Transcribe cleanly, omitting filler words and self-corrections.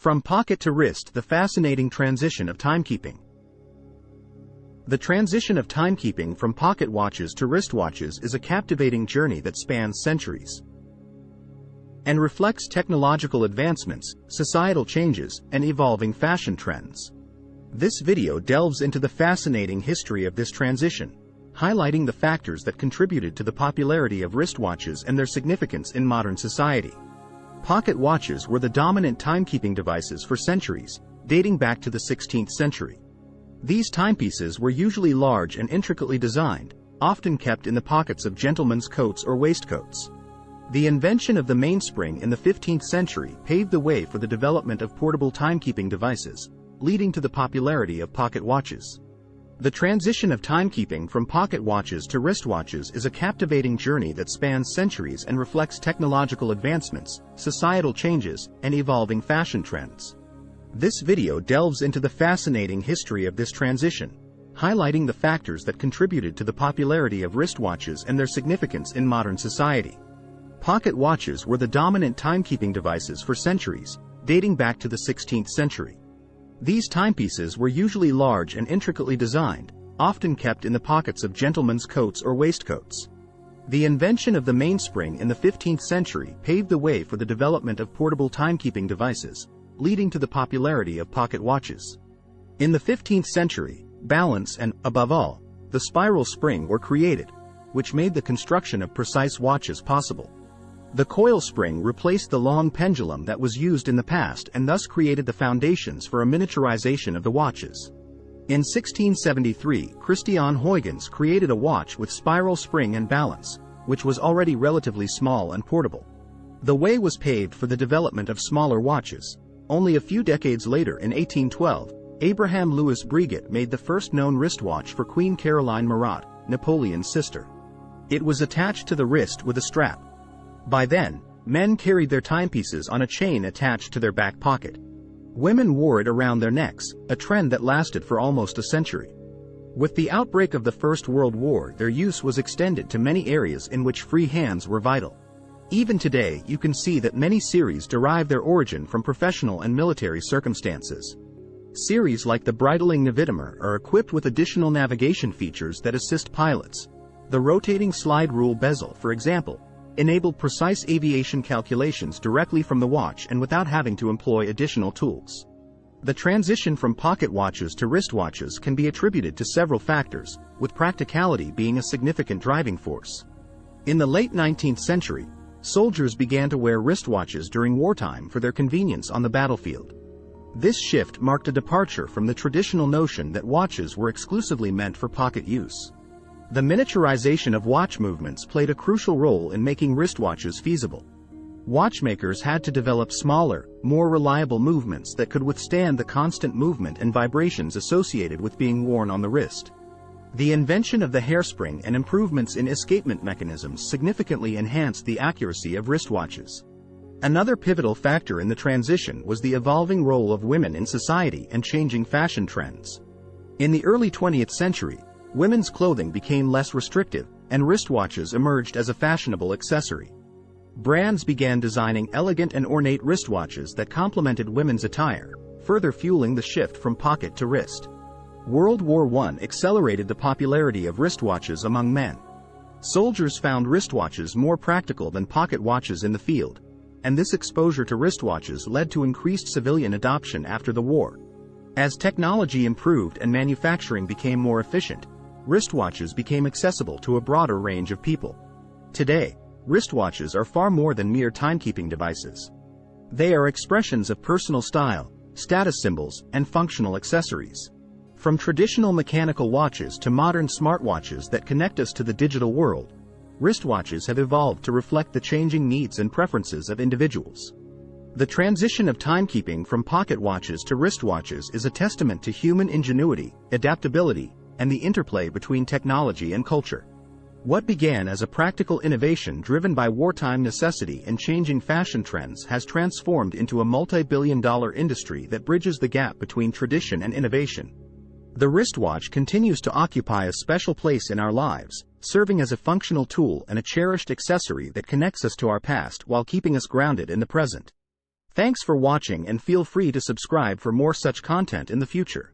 From pocket to wrist, the fascinating transition of timekeeping. The transition of timekeeping from pocket watches to wristwatches is a captivating journey that spans centuries and reflects technological advancements, societal changes, and evolving fashion trends. This video delves into the fascinating history of this transition, highlighting the factors that contributed to the popularity of wristwatches and their significance in modern society. Pocket watches were the dominant timekeeping devices for centuries, dating back to the 16th century. These timepieces were usually large and intricately designed, often kept in the pockets of gentlemen's coats or waistcoats. The invention of the mainspring in the 15th century paved the way for the development of portable timekeeping devices, leading to the popularity of pocket watches. The transition of timekeeping from pocket watches to wristwatches is a captivating journey that spans centuries and reflects technological advancements, societal changes, and evolving fashion trends. This video delves into the fascinating history of this transition, highlighting the factors that contributed to the popularity of wristwatches and their significance in modern society. Pocket watches were the dominant timekeeping devices for centuries, dating back to the 16th century. These timepieces were usually large and intricately designed, often kept in the pockets of gentlemen's coats or waistcoats. The invention of the mainspring in the 15th century paved the way for the development of portable timekeeping devices, leading to the popularity of pocket watches. In the 15th century, balance and, above all, the spiral spring were created, which made the construction of precise watches possible. The coil spring replaced the long pendulum that was used in the past and thus created the foundations for a miniaturization of the watches. In 1673, Christian Huygens created a watch with spiral spring and balance, which was already relatively small and portable. The way was paved for the development of smaller watches. Only a few decades later, in 1812, Abraham Louis Breguet made the first known wristwatch for Queen Caroline Murat, Napoleon's sister. It was attached to the wrist with a strap. By then, men carried their timepieces on a chain attached to their back pocket. Women wore it around their necks, a trend that lasted for almost a century. With the outbreak of the First World War, their use was extended to many areas in which free hands were vital. Even today, you can see that many series derive their origin from professional and military circumstances. Series like the Breitling Navitimer are equipped with additional navigation features that assist pilots. The rotating slide rule bezel, for example, enabled precise aviation calculations directly from the watch and without having to employ additional tools. The transition from pocket watches to wristwatches can be attributed to several factors, with practicality being a significant driving force. In the late 19th century, soldiers began to wear wristwatches during wartime for their convenience on the battlefield. This shift marked a departure from the traditional notion that watches were exclusively meant for pocket use. The miniaturization of watch movements played a crucial role in making wristwatches feasible. Watchmakers had to develop smaller, more reliable movements that could withstand the constant movement and vibrations associated with being worn on the wrist. The invention of the hairspring and improvements in escapement mechanisms significantly enhanced the accuracy of wristwatches. Another pivotal factor in the transition was the evolving role of women in society and changing fashion trends. In the early 20th century, women's clothing became less restrictive, and wristwatches emerged as a fashionable accessory. Brands began designing elegant and ornate wristwatches that complemented women's attire, further fueling the shift from pocket to wrist. World War I accelerated the popularity of wristwatches among men. Soldiers found wristwatches more practical than pocket watches in the field, and this exposure to wristwatches led to increased civilian adoption after the war. As technology improved and manufacturing became more efficient, wristwatches became accessible to a broader range of people. Today, wristwatches are far more than mere timekeeping devices. They are expressions of personal style, status symbols, and functional accessories. From traditional mechanical watches to modern smartwatches that connect us to the digital world, wristwatches have evolved to reflect the changing needs and preferences of individuals. The transition of timekeeping from pocket watches to wristwatches is a testament to human ingenuity, adaptability, and the interplay between technology and culture. What began as a practical innovation driven by wartime necessity and changing fashion trends has transformed into a multi-billion-dollar industry that bridges the gap between tradition and innovation. The wristwatch continues to occupy a special place in our lives, serving as a functional tool and a cherished accessory that connects us to our past while keeping us grounded in the present. Thanks for watching and feel free to subscribe for more such content in the future.